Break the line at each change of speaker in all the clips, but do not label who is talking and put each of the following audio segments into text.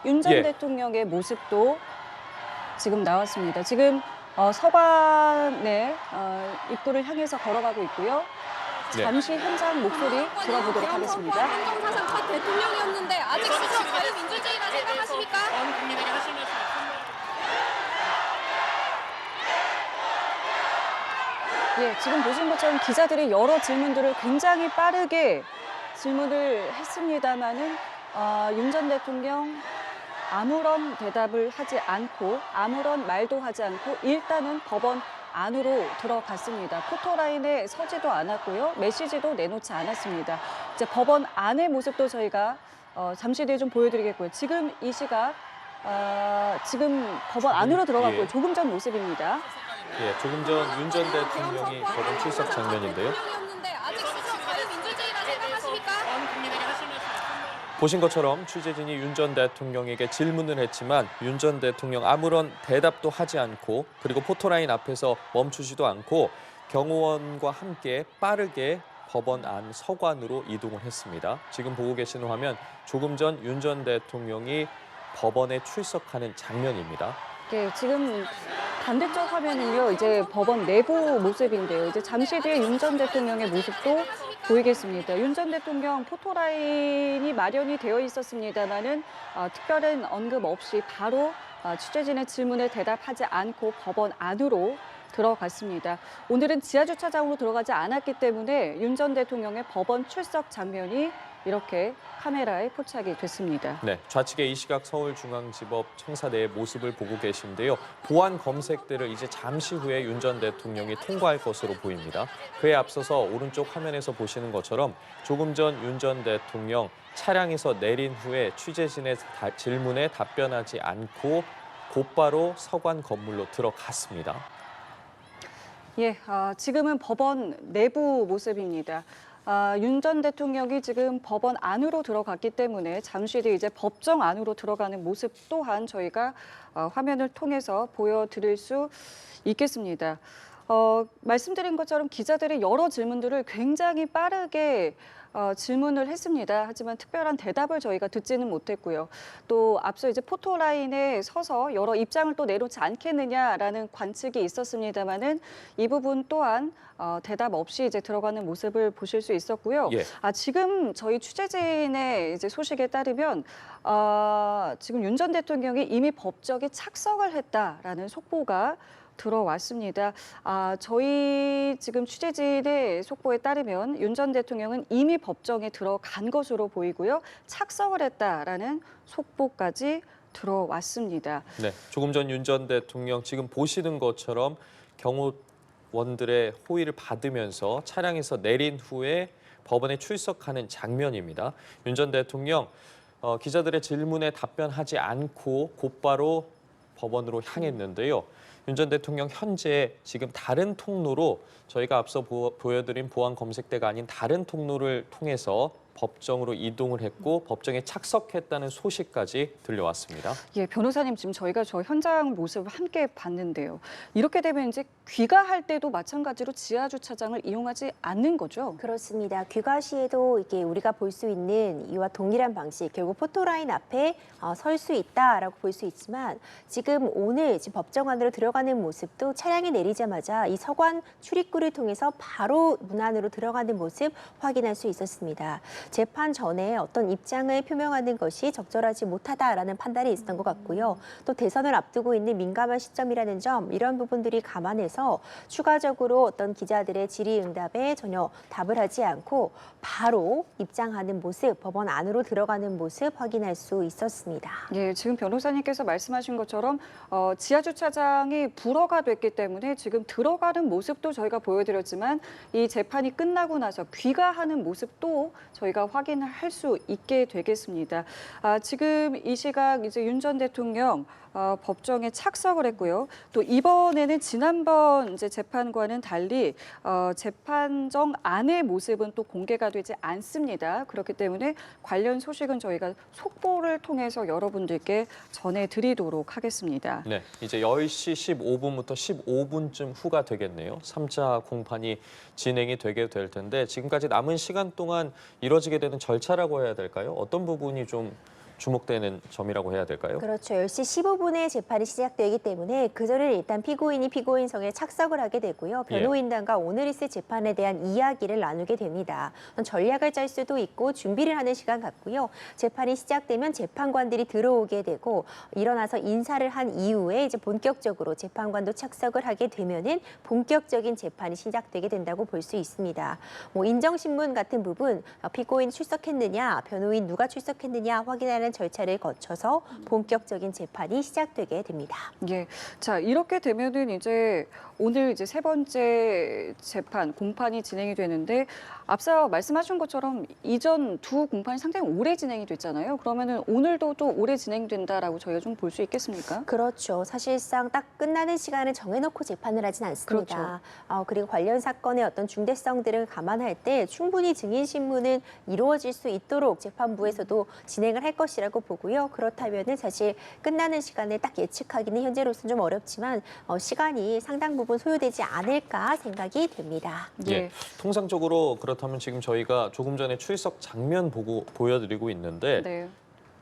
윤 전
예.
대통령의 모습도 지금 나왔습니다. 지금 서관의 입구를 향해서 걸어가고 있고요.
네.
잠시 현장 목소리 들어보도록 하겠습니다.
헌정사상 첫 대통령이었는데 아직 스스로 자유민주주의라 생각하십니까?
전 국민에게 하실 말씀.
예, 지금 보신 것처럼 기자들이 여러 질문들을 굉장히 빠르게 질문을 했습니다마는 윤 전 대통령 아무런 대답을 하지 않고 아무런 말도 하지 않고 일단은 법원 안으로 들어갔습니다. 포토라인에 서지도 않았고요. 메시지도 내놓지 않았습니다. 이제 법원 안의 모습도 저희가 잠시 뒤에 좀 보여드리겠고요. 지금 이 시각 지금 법원 안으로 들어갔고요.
예.
조금 전 모습입니다.
예, 조금 전 윤 전 대통령이 법원 출석 장면인데요.
대통령이었는데 아직 스스로 자유민주주의라 생각하십니까?
전 국민에게 하실 말씀.
보신 것처럼 취재진이 윤 전 대통령에게 질문을 했지만 윤 전 대통령 아무런 대답도 하지 않고 그리고 포토라인 앞에서 멈추지도 않고 경호원과 함께 빠르게 법원 안 서관으로 이동을 했습니다. 지금 보고 계시는 화면 조금 전 윤 전 대통령이 법원에 출석하는 장면입니다.
네, 지금 반대쪽 화면은요, 이제 법원 내부 모습인데요. 이제 잠시 뒤에 윤 전 대통령의 모습도 보이겠습니다. 윤 전 대통령 포토라인이 마련이 되어 있었습니다만은 특별한 언급 없이 바로 취재진의 질문에 대답하지 않고 법원 안으로 들어갔습니다. 오늘은 지하주차장으로 들어가지 않았기 때문에 윤 전 대통령의 법원 출석 장면이 이렇게 카메라에 포착이 됐습니다.
네, 좌측에 이 시각 서울중앙지법 청사 내의 모습을 보고 계신데요. 보안 검색대를 이제 잠시 후에 윤 전 대통령이 통과할 것으로 보입니다. 그에 앞서서 오른쪽 화면에서 보시는 것처럼 조금 전 윤 전 대통령 차량에서 내린 후에 취재진의 질문에 답변하지 않고 곧바로 서관 건물로 들어갔습니다.
예, 지금은 법원 내부 모습입니다. 윤 전 대통령이 지금 법원 안으로 들어갔기 때문에 잠시 뒤 이제 법정 안으로 들어가는 모습 또한 저희가 화면을 통해서 보여드릴 수 있겠습니다. 말씀드린 것처럼 기자들이 여러 질문들을 굉장히 빠르게 질문을 했습니다. 하지만 특별한 대답을 저희가 듣지는 못했고요. 또 앞서 이제 포토라인에 서서 여러 입장을 또 내놓지 않겠느냐라는 관측이 있었습니다만은 이 부분 또한 대답 없이 이제 들어가는 모습을 보실 수 있었고요.
예.
지금 저희 취재진의 이제 소식에 따르면 지금 윤 전 대통령이 이미 법정에 착석을 했다라는 속보가 들어왔습니다. 저희 지금 취재진의 속보에 따르면 윤 전 대통령은 이미 법정에 들어간 것으로 보이고요. 착석을 했다라는 속보까지 들어왔습니다.
네, 조금 전 윤 전 대통령 지금 보시는 것처럼 경호원들의 호의를 받으면서 차량에서 내린 후에 법원에 출석하는 장면입니다. 윤 전 대통령 기자들의 질문에 답변하지 않고 곧바로 법원으로 향했는데요. 윤 전 대통령 현재 지금 다른 통로로 저희가 앞서 보여드린 보안 검색대가 아닌 다른 통로를 통해서 법정으로 이동을 했고 법정에 착석했다는 소식까지 들려왔습니다.
예, 변호사님 지금 저희가 저 현장 모습을 함께 봤는데요. 이렇게 되면 이제 귀가할 때도 마찬가지로 지하 주차장을 이용하지 않는 거죠?
그렇습니다. 귀가 시에도 이게 우리가 볼 수 있는 이와 동일한 방식, 결국 포토라인 앞에 설 수 있다라고 볼 수 있지만 지금 오늘 지금 법정 안으로 들어가는 모습도 차량이 내리자마자 이 서관 출입구를 통해서 바로 문 안으로 들어가는 모습 확인할 수 있었습니다. 재판 전에 어떤 입장을 표명하는 것이 적절하지 못하다라는 판단이 있었던 것 같고요. 또 대선을 앞두고 있는 민감한 시점이라는 점, 이런 부분들이 감안해서 추가적으로 어떤 기자들의 질의응답에 전혀 답을 하지 않고 바로 입장하는 모습, 법원 안으로 들어가는 모습 확인할 수 있었습니다.
예, 지금 변호사님께서 말씀하신 것처럼 지하 주차장이 불허가 됐기 때문에 지금 들어가는 모습도 저희가 보여드렸지만 이 재판이 끝나고 나서 귀가하는 모습도 저희가 확인을 할 수 있게 되겠습니다. 지금 이 시각 이제 윤 전 대통령 법정에 착석을 했고요. 또 이번에는 지난번 이제 재판과는 달리 재판정 안의 모습은 또 공개가 되지 않습니다. 그렇기 때문에 관련 소식은 저희가 속보를 통해서 여러분들께 전해드리도록 하겠습니다.
네, 이제 10시 15분부터 15분쯤 후가 되겠네요. 3차 공판이 진행이 되게 될 텐데 지금까지 남은 시간 동안 이뤄지게 되는 절차라고 해야 될까요? 어떤 부분이 좀 주목되는 점이라고 해야 될까요?
그렇죠. 10시 15분에 재판이 시작되기 때문에 그 전에 일단 피고인이 피고인석에 착석을 하게 되고요. 변호인단과 오늘 있을 재판에 대한 이야기를 나누게 됩니다. 전략을 짤 수도 있고 준비를 하는 시간 같고요. 재판이 시작되면 재판관들이 들어오게 되고 일어나서 인사를 한 이후에 이제 본격적으로 재판관도 착석을 하게 되면은 본격적인 재판이 시작되게 된다고 볼 수 있습니다. 뭐 인정신문 같은 부분, 피고인 출석했느냐, 변호인 누가 출석했느냐 확인하는 절차를 거쳐서 본격적인 재판이 시작되게 됩니다.
예. 자, 이렇게 되면은 이제 오늘 이제 세 번째 재판, 공판이 진행이 되는데 앞서 말씀하신 것처럼 이전 두 공판이 상당히 오래 진행이 됐잖아요. 그러면은 오늘도 또 오래 진행된다라고 저희가 좀 볼 수 있겠습니까?
그렇죠. 사실상 딱 끝나는 시간을 정해놓고 재판을 하진 않습니다. 그리고 관련 사건의 어떤 중대성들을 감안할 때 충분히 증인신문은 이루어질 수 있도록 재판부에서도 진행을 할 것이라고 보고요. 그렇다면은 사실 끝나는 시간을 딱 예측하기는 현재로서는 좀 어렵지만 시간이 상당 부분 소요되지 않을까 생각이 됩니다.
예. 통상적으로 그렇다면 지금 저희가 조금 전에 출석 장면 보여드리고 있는데
네.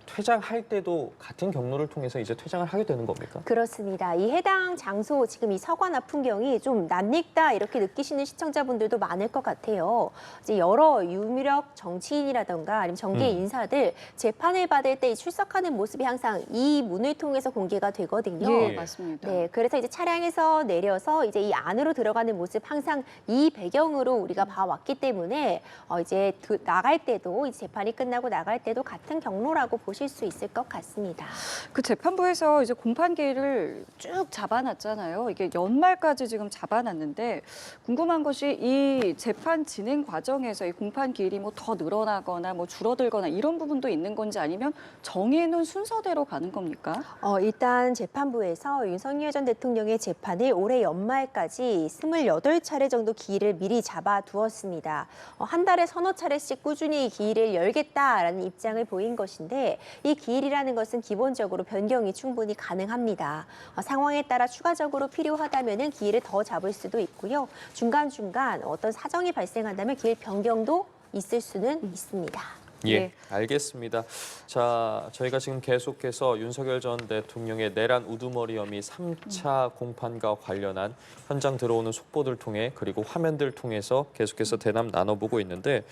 퇴장할 때도 같은 경로를 통해서 이제 퇴장을 하게 되는 겁니까?
그렇습니다. 이 해당 장소, 지금 이 서관 앞 풍경이 좀 낯익다 이렇게 느끼시는 시청자분들도 많을 것 같아요. 이제 여러 유력 정치인이라던가 아니면 정계 인사들 재판을 받을 때 출석하는 모습이 항상 이 문을 통해서 공개가 되거든요.
예, 맞습니다.
네, 그래서 이제 차량에서 내려서 이제 이 안으로 들어가는 모습 항상 이 배경으로 우리가 봐왔기 때문에 이제 나갈 때도 이 재판이 끝나고 나갈 때도 같은 경로라고 보실 수 있을 것 같습니다.
그 재판부에서 이제 공판기일을 쭉 잡아놨잖아요. 이게 연말까지 지금 잡아놨는데 궁금한 것이 이 재판 진행 과정에서 이 공판기일이 뭐 더 늘어나거나 뭐 줄어들거나 이런 부분도 있는 건지 아니면 정해놓은 순서대로 가는 겁니까?
일단 재판부에서 윤석열 전 대통령의 재판을 올해 연말까지 28차례 정도 기일을 미리 잡아두었습니다. 한 달에 서너 차례씩 꾸준히 기일을 열겠다라는 입장을 보인 것인데 이 기일이라는 것은 기본적으로 변경이 충분히 가능합니다. 상황에 따라 추가적으로 필요하다면 기일을 더 잡을 수도 있고요. 중간중간 어떤 사정이 발생한다면 기일 변경도 있을 수는 있습니다.
예,
네.
알겠습니다. 자, 저희가 지금 계속해서 윤석열 전 대통령의 내란 우두머리 혐의 3차 공판과 관련한 현장 들어오는 속보들 통해 그리고 화면들 통해서 계속해서 대담 나눠보고 있는데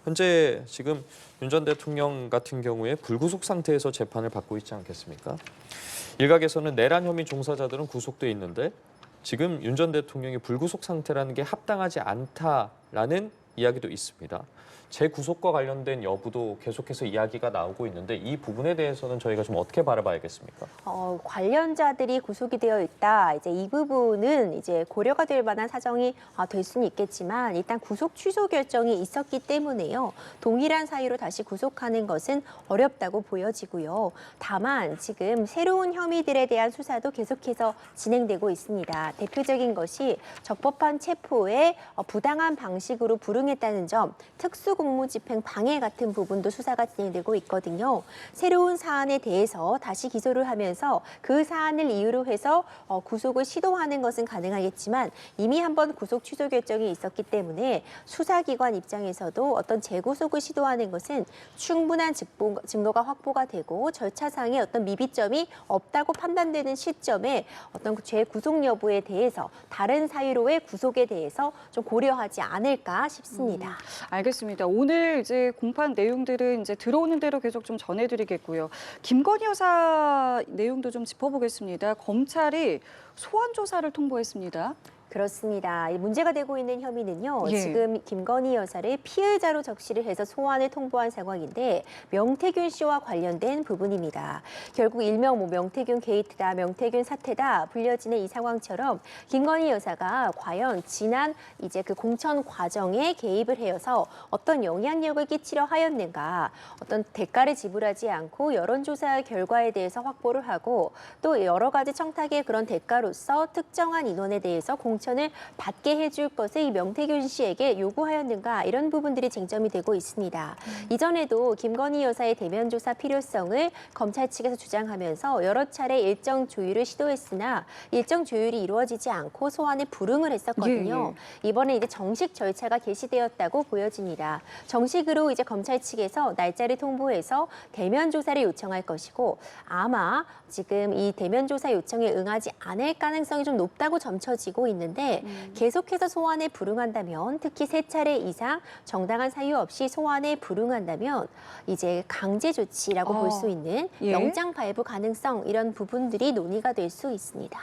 현재 지금 윤 전 대통령 같은 경우에 불구속 상태에서 재판을 받고 있지 않겠습니까? 일각에서는 내란 혐의 종사자들은 구속돼 있는데 지금 윤 전 대통령이 불구속 상태라는 게 합당하지 않다라는 이야기도 있습니다. 재구속과 관련된 여부도 계속해서 이야기가 나오고 있는데 이 부분에 대해서는 저희가 좀 어떻게 바라봐야겠습니까?
관련자들이 구속이 되어 있다. 이제 이 부분은 이제 고려가 될 만한 사정이 될 수는 있겠지만 일단 구속 취소 결정이 있었기 때문에요. 동일한 사유로 다시 구속하는 것은 어렵다고 보여지고요. 다만 지금 새로운 혐의들에 대한 수사도 계속해서 진행되고 있습니다. 대표적인 것이 적법한 체포에 부당한 방식으로 불응했다는 점, 특수공무집행 방해 같은 부분도 수사가 진행되고 있거든요. 새로운 사안에 대해서 다시 기소를 하면서 그 사안을 이유로 해서 구속을 시도하는 것은 가능하겠지만 이미 한번 구속 취소 결정이 있었기 때문에 수사기관 입장에서도 어떤 재구속을 시도하는 것은 충분한 증거가 확보가 되고 절차상의 어떤 미비점이 없다고 판단되는 시점에 어떤 재구속 여부에 대해서 다른 사유로의 구속에 대해서 좀 고려하지 않을까 싶습니다.
알겠습니다. 오늘 이제 공판 내용들은 이제 들어오는 대로 계속 좀 전해드리겠고요. 김건희 여사 내용도 좀 짚어보겠습니다. 검찰이 소환 조사를 통보했습니다.
그렇습니다. 문제가 되고 있는 혐의는요.
예.
지금 김건희 여사를 피해자로 적시를 해서 소환을 통보한 상황인데 명태균 씨와 관련된 부분입니다. 결국 일명 명태균 게이트다, 명태균 사태다 불려지는 이 상황처럼 김건희 여사가 과연 지난 이제 그 공천 과정에 개입을 해서 어떤 영향력을 끼치려 하였는가, 어떤 대가를 지불하지 않고 여론조사 결과에 대해서 확보를 하고 또 여러 가지 청탁의 그런 대가로서 특정한 인원에 대해서 공천 공천을 받게 해줄 것을 이 명태균 씨에게 요구하였는가 이런 부분들이 쟁점이 되고 있습니다. 이전에도 김건희 여사의 대면 조사 필요성을 검찰 측에서 주장하면서 여러 차례 일정 조율을 시도했으나 일정 조율이 이루어지지 않고 소환에 불응을 했었거든요. 이번에 이제 정식 절차가 개시되었다고 보여집니다. 정식으로 이제 검찰 측에서 날짜를 통보해서 대면 조사를 요청할 것이고 아마 지금 이 대면 조사 요청에 응하지 않을 가능성이 좀 높다고 점쳐지고 있는데 계속해서 소환에 불응한다면 특히 3차례 이상 정당한 사유 없이 소환에 불응한다면 이제 강제 조치라고 볼 수 있는
예.
영장 발부 가능성 이런 부분들이 논의가 될 수 있습니다.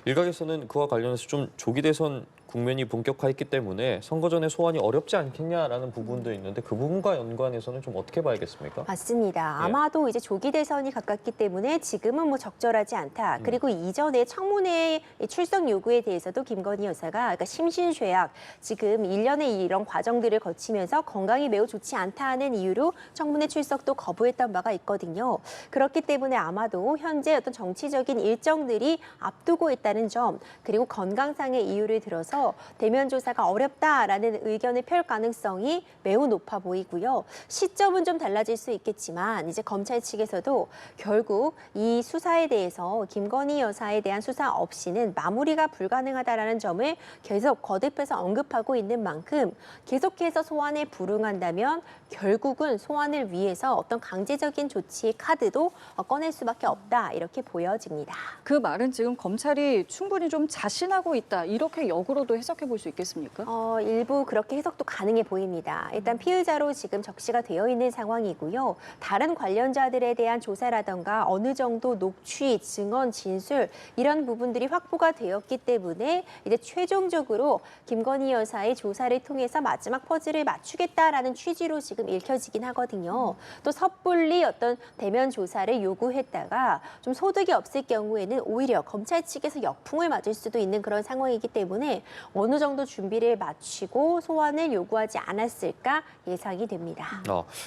일각에서는 그와 관련해서 좀 조기 대선 국면이 본격화했기 때문에 선거 전에 소환이 어렵지 않겠냐라는 부분도 있는데 그 부분과 연관해서는 좀 어떻게 봐야겠습니까?
맞습니다.
예.
아마도 이제 조기 대선이 가깝기 때문에 지금은 뭐 적절하지 않다. 그리고 이전에 청문회 출석 요구에 대해서도 김건희 여사가 그러니까 심신쇠약 지금 1년의 이런 과정들을 거치면서 건강이 매우 좋지 않다는 이유로 청문회 출석도 거부했던 바가 있거든요. 그렇기 때문에 아마도 현재 어떤 정치적인 일정들이 앞두고 있다는 점 그리고 건강상의 이유를 들어서 대면 조사가 어렵다라는 의견을 펼 가능성이 매우 높아 보이고요. 시점은 좀 달라질 수 있겠지만 이제 검찰 측에서도 결국 이 수사에 대해서 김건희 여사에 대한 수사 없이는 마무리가 불가능하다라는 점을 계속 거듭해서 언급하고 있는 만큼 계속해서 소환에 불응한다면 결국은 소환을 위해서 어떤 강제적인 조치의 카드도 꺼낼 수밖에 없다 이렇게 보여집니다.
그 말은 지금 검찰이 충분히 좀 자신하고 있다 이렇게 역으로도 해석해 볼 수 있겠습니까?
일부 그렇게 해석도 가능해 보입니다. 일단 피의자로 지금 적시가 되어 있는 상황이고요. 다른 관련자들에 대한 조사라던가 어느 정도 녹취, 증언, 진술 이런 부분들이 확보가 되었기 때문에 이제 최종적으로 김건희 여사의 조사를 통해서 마지막 퍼즐을 맞추겠다라는 취지로 지금 읽혀지긴 하거든요. 또 섣불리 어떤 대면 조사를 요구했다가 좀 소득이 없을 경우에는 오히려 검찰 측에서 역풍을 맞을 수도 있는 그런 상황이기 때문에 어느 정도 준비를 마치고 소환을 요구하지 않았을까 예상이 됩니다.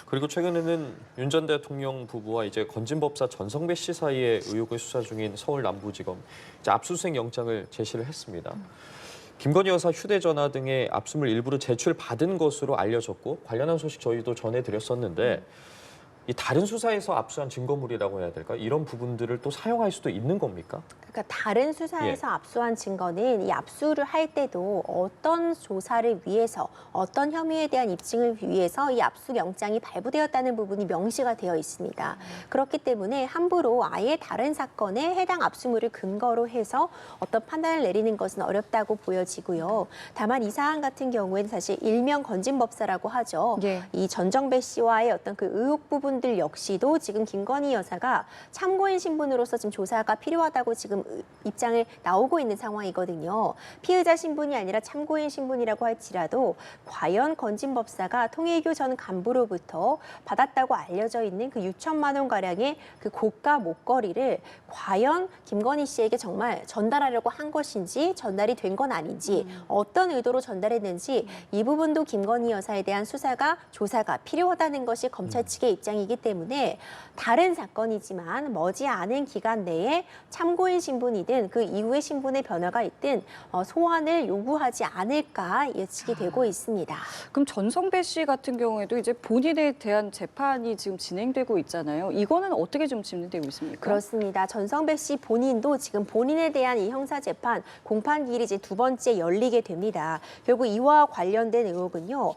그리고 최근에는 윤 전 대통령 부부와 이제 건진법사 전성배 씨 사이의 의혹을 수사 중인 서울 남부지검 이제 압수수색 영장을 제시를 했습니다. 김건희 여사 휴대전화 등의 압수물 일부를 제출받은 것으로 알려졌고 관련한 소식 저희도 전해드렸었는데 이 다른 수사에서 압수한 증거물이라고 해야 될까? 이런 부분들을 또 사용할 수도 있는 겁니까?
그러니까 다른 수사에서 압수한 증거는 이 압수를 할 때도 어떤 조사를 위해서 어떤 혐의에 대한 입증을 위해서 이 압수 영장이 발부되었다는 부분이 명시가 되어 있습니다. 그렇기 때문에 함부로 아예 다른 사건에 해당 압수물을 근거로 해서 어떤 판단을 내리는 것은 어렵다고 보여지고요. 다만 이 사안 같은 경우에는 사실 일명 건진법사라고 하죠.
예.
이 전정배 씨와의 어떤 그 의혹 부분들 역시도 지금 김건희 여사가 참고인 신분으로서 지금 조사가 필요하다고 지금 입장을 나오고 있는 상황이거든요. 피의자 신분이 아니라 참고인 신분이라고 할지라도 과연 건진법사가 통일교 전 간부로부터 받았다고 알려져 있는 그 6천만 원 가량의 그 고가 목걸이를 과연 김건희 씨에게 정말 전달하려고 한 것인지 전달이 된 건 아닌지 어떤 의도로 전달했는지 이 부분도 김건희 여사에 대한 조사가 필요하다는 것이 검찰 측의 입장이기 때문에 다른 사건이지만 머지않은 기간 내에 참고인 신분이든 그 이후의 신분의 변화가 있든 소환을 요구하지 않을까 예측이 되고 있습니다.
그럼 전성배 씨 같은 경우에도 이제 본인에 대한 재판이 지금 진행되고 있잖아요. 이거는 어떻게 좀 진행되고 있습니까?
그렇습니다. 전성배 씨 본인도 지금 본인에 대한 이 형사 재판 공판 기일이 이제 2번째 열리게 됩니다. 결국 이와 관련된 의혹은요.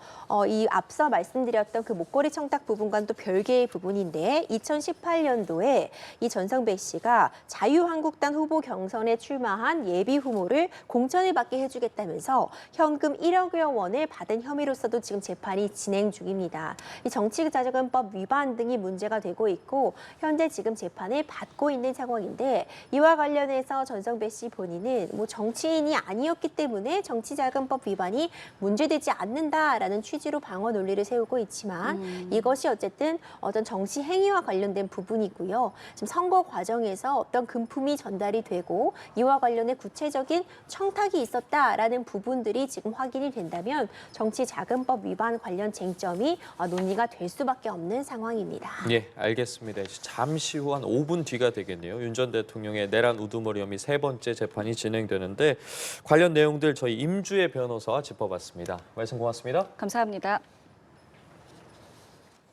이 앞서 말씀드렸던 그 목걸이 청탁 부분과는 또 별개의 부분인데 2018년도에 이 전성배 씨가 자유한국당 후보 경선에 출마한 예비 후보를 공천을 받게 해주겠다면서 현금 1억여 원을 받은 혐의로서도 지금 재판이 진행 중입니다. 이 정치자금법 위반 등이 문제가 되고 있고 현재 지금 재판을 받고 있는 상황인데 이와 관련해서 전성배 씨 본인은 뭐 정치인이 아니었기 때문에 정치자금법 위반이 문제되지 않는다라는 취지로 방어 논리를 세우고 있지만 이것이 어쨌든 어떤 정치 행위와 관련된 부분이고요. 지금 선거 과정에서 어떤 금품이 전달이 되고 이와 관련해 구체적인 청탁이 있었다라는 부분들이 지금 확인이 된다면 정치자금법 위반 관련 쟁점이 논의가 될 수밖에 없는 상황입니다.
예, 알겠습니다. 이제 잠시 후 한 5분 뒤가 되겠네요. 윤 전 대통령의 내란 우두머리 혐의 세 번째 재판이 진행되는데 관련 내용들 저희 임주혜 변호사와 짚어봤습니다. 말씀 고맙습니다.
감사합니다.